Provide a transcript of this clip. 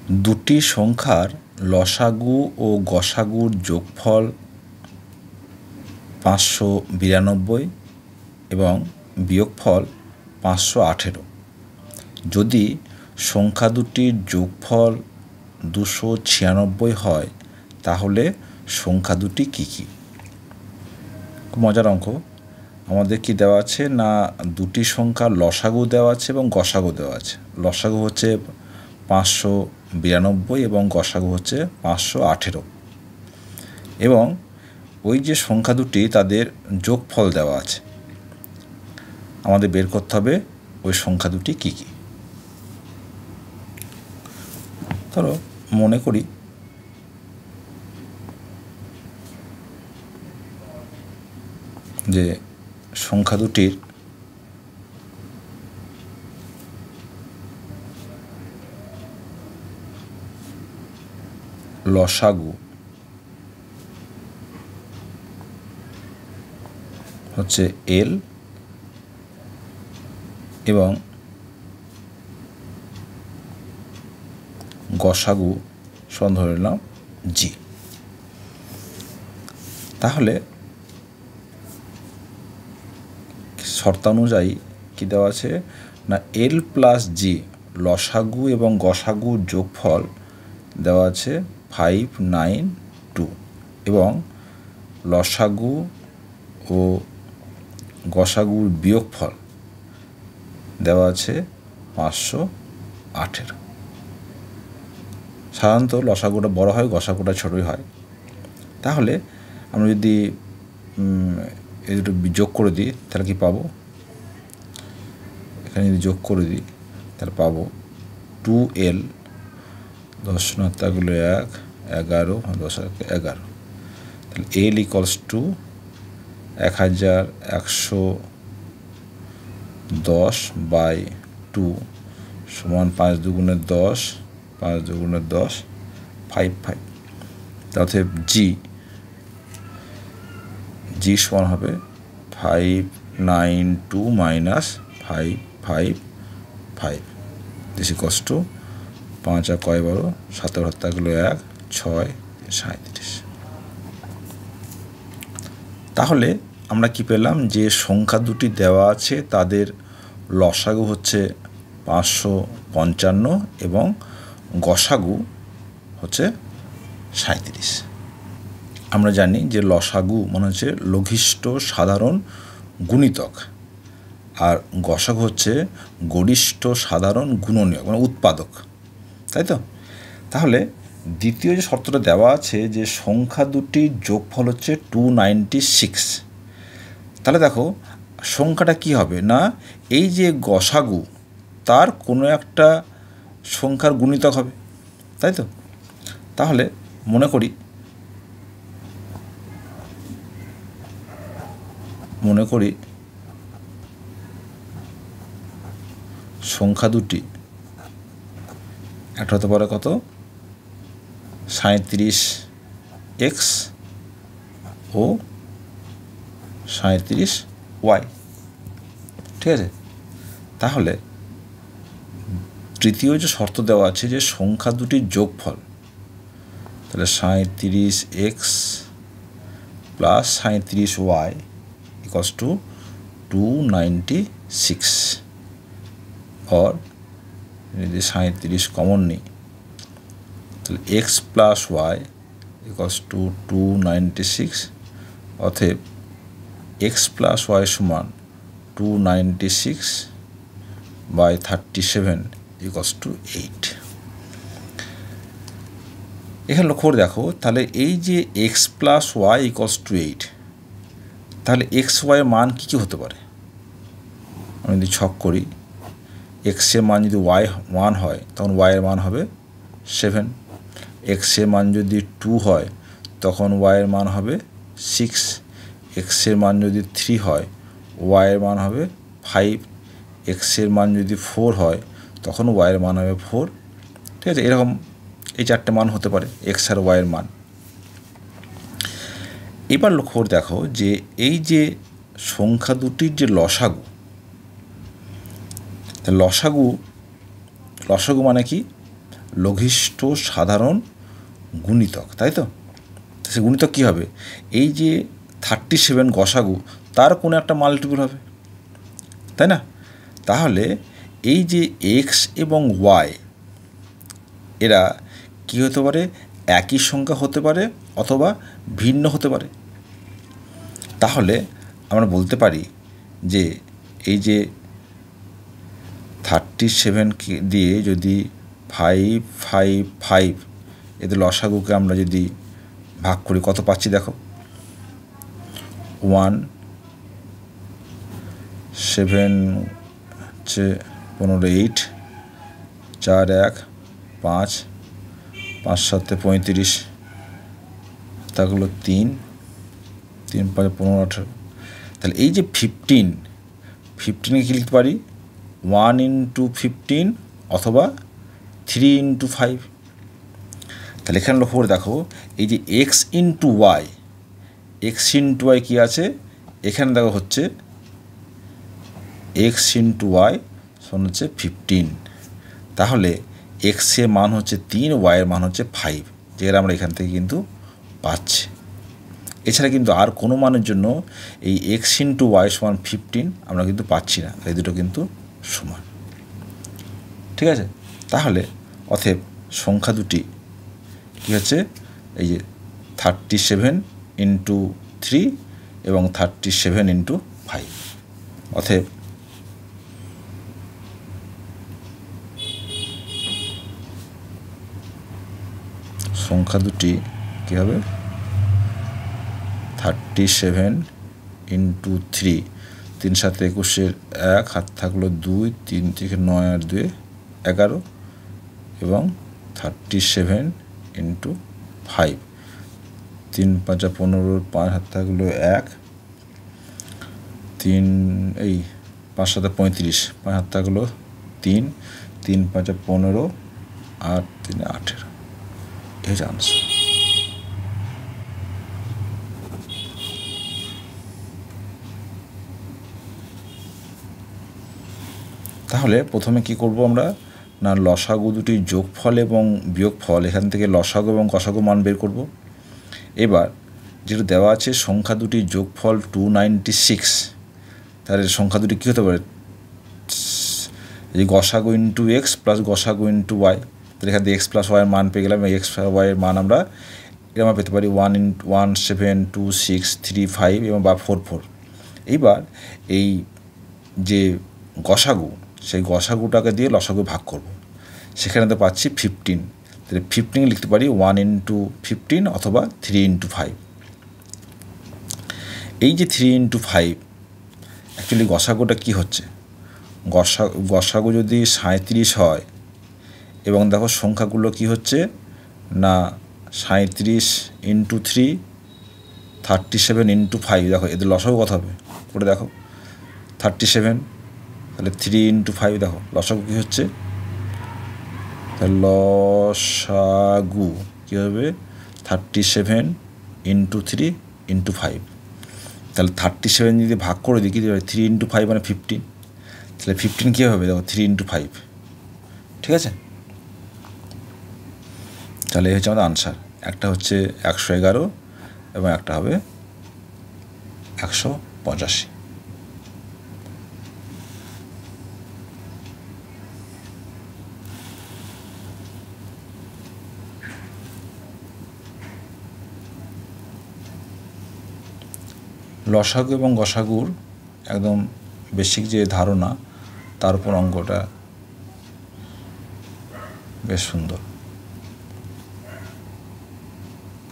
দুটি সংখ্যার লসাগু ও গসাগুর যোগফল 592 এবং বিয়োগফল 518। যদি সংখ্যা দুটির যোগফল 296 হয় তাহলে সংখ্যা দুটি কী কী? খুব মজার অঙ্ক। আমাদের কি দেওয়া আছে না, দুটি সংখ্যার লসাগু দেওয়া আছে এবং গসাগু দেওয়া আছে। লসাগু হচ্ছে 592 এবং গসাগু হচ্ছে 518, এবং ওই যে সংখ্যা দুটি তাদের যোগফল দেওয়া আছে। আমাদের বের করতে হবে ওই সংখ্যা দুটি কী কী। ধরো মনে করি যে সংখ্যা দুটির লসাগু হচ্ছে L এবং গসাগু ধরে নিলাম G। তাহলে শর্তানুযায়ী কী দেওয়া আছে না, L প্লাস G লসাগু এবং গসাগুর যোগফল দেওয়া আছে 592 এবং লসাগু ও গসাগুর বিয়োগফল দেওয়া আছে 518। সাধারণত লসাগুটা বড় হয়, গসাগুটা ছোটই হয়। তাহলে আমরা যদি এই দুটো যোগ করে দিই তাহলে কি পাবো? এখানে যদি যোগ করে দিই তাহলে পাবো 2L 10 9 1 11 10 11। তাহলে L ইকুয়ালস টু 1110/2 সমান 5 দুগুণে 10, 5 দুগুণে 10, 5। তাতে G সমান হবে 592 মাইনাস 555। দিস ইকুয়ালস টু 5 আর 12 7 1 6 37। তাহলে আমরা কি পেলাম যে সংখ্যা দুটি দেওয়া আছে তাদের লসাগু হচ্ছে 555 এবং গসাগু হচ্ছে 37। আমরা জানি যে লসাগু মানে হচ্ছে লঘিষ্ঠ সাধারণ গুণিতক, আর গসাগু হচ্ছে গরিষ্ঠ সাধারণ গুণনীয়ক মানে উৎপাদক, তাই তো? তাহলে দ্বিতীয় যে শর্তটা দেওয়া আছে যে সংখ্যা দুটির যোগফল হচ্ছে 296। তাহলে দেখো সংখ্যাটা কি হবে না, এই যে গসাগু তার কোনো একটা সংখ্যার গুণিতক হবে, তাই তো? তাহলে মনে করি সংখ্যা দুটি একটা হতে পারে কত, 37x ও 37y, ঠিক আছে? তাহলে তৃতীয় যে শর্ত দেওয়া আছে যে সংখ্যা দুটির যোগফল, তাহলে 37x plus 37y equals to 296, और যদি 37 কমন নিই তাহলে x plus y equals to 296, অতএব x প্লাস ওয়াই সমান 296/37 ইকুয়ালস টু 8। এখানে লক্ষ্য করে দেখো, তাহলে এই যে x plus y equals to 8, তাহলে এক্স ওয়াইয়ের মান কী কী হতে পারে? আমি যদি ছক করি, এক্সের মান যদি y1 হয় তখন ওয়াইয়ের মান হবে 7, এক্সের মান যদি 2 হয় তখন ওয়াইয়ের মান হবে 6, এক্সের মান যদি 3 হয় ওয়াইয়ের মান হবে 5, এক্সের মান যদি 4 হয় তখন ওয়াইয়ের মান হবে 4, ঠিক আছে? এরকম এই চারটে মান হতে পারে এক্স আর ওয়াইয়ের মান। এবার লক্ষ্য করে দেখো যে এই যে সংখ্যা দুটির যে লসাগু, লসাগু মানে কি লঘিষ্ঠ সাধারণ গুণিতক, তাই তো? সে গুণিতক কী হবে? এই যে 37 গসাগু তার কোনো একটা মাল্টিপল হবে, তাই না? তাহলে এই যে এক্স এবং ওয়াই এরা কী হতে পারে? একই সংখ্যা হতে পারে অথবা ভিন্ন হতে পারে। তাহলে আমরা বলতে পারি যে এই যে 37 দিয়ে যদি 5, 5, 5 এদের লসাগুকে আমরা যদি ভাগ করি কত পাচ্ছি দেখো? 1, 7 হচ্ছে 15, 8, 4, 1, 5, 5, 7, 35, তাগুলো 3, 3, 5, 15, 18। তাহলে এই যে 15 কি লিখতে পারি? 1 × 15 অথবা 3 × 5। তাহলে এখানে লক্ষ্য করে দেখো এই যে এক্স ইন্টু ওয়াই কী আছে? এখানে দেখো হচ্ছে এক্স ইন্টু ওয়াই সমান হচ্ছে 15। তাহলে এক্সের মান হচ্ছে 3, ওয়াইয়ের মান হচ্ছে 5, যেটা আমরা এখান থেকে কিন্তু পাচ্ছি। এছাড়া কিন্তু আর কোনো মানের জন্য এই এক্স ইন্টু ওয়াই সমান 15 আমরা কিন্তু পাচ্ছি না, এই দুটো কিন্তু সমান। ঠিক আছে? তাহলে অতএব সংখ্যা দুটি কী হচ্ছে? এই যে 37 × 3 এবং 37 × 5। অতএব সংখ্যা দুটি কী হবে? 37 × 3, 3 7 21, 1 হাত থাকলো 2, 3 থেকে 9 আর 2 11 এবং 37 × 5, 3 5 15, 5 হাত থাকলো 1, 3 এই 5 7 35, 5 হাত থাকলো 3, 3 5 15, 8 3 18। এই যে আনসার। তাহলে প্রথমে কি করব আমরা? না লসাগু দুটির যোগফল এবং বিয়োগফল, এখান থেকে লসাগু এবং গসাগু মান বের করব। এবার যেটা দেওয়া আছে সংখ্যা দুটির যোগফল 296, তাহলে সংখ্যা দুটি কী হতে পারে? এই গসাগু ইন্টু এক্স প্লাস গসাগু ইন্টু ওয়াই। তাহলে এখান থেকে এক্স প্লাস ওয়াইয়ের মান পেয়ে গেলাম। এক্স ওয়াইয়ের মান আমরা এরকম পেতে পারি 1 7 2 6 3 5 এবং বা 4 4। এইবার এই যে গসাগু, সেই গসাগুটাকে দিয়ে লসাগু ভাগ করব, সেখানে তো পাচ্ছি 15। তাহলে 15 লিখতে পারি 1 × 15 অথবা 3 × 5। এই যে 3 × 5 অ্যাকচুয়ালি গসাগুটা কী হচ্ছে? গসাগু যদি 37 হয় এবং দেখো সংখ্যাগুলো কি হচ্ছে না 37 × 3, 37 × 5, দেখো এদের লসাগু কত হবে ওটা দেখো 37, তাহলে 3 × 5 দেখো লসাগু কী হচ্ছে? তাহলে লসাগু কী হবে? 37 × 3 × 5। তাহলে 37 যদি ভাগ করে দিই কী দেবে? 3 × 5 মানে 15। তাহলে 15 কী হবে? দেখো 3 × 5। ঠিক আছে? তাহলে এই হচ্ছে আমাদের আনসার। একটা হচ্ছে 111 এবং একটা হবে 185। লসাগু এবং গসাগুর একদম বেসিক যে ধারণা, তার উপর অঙ্কটা বেশ সুন্দর।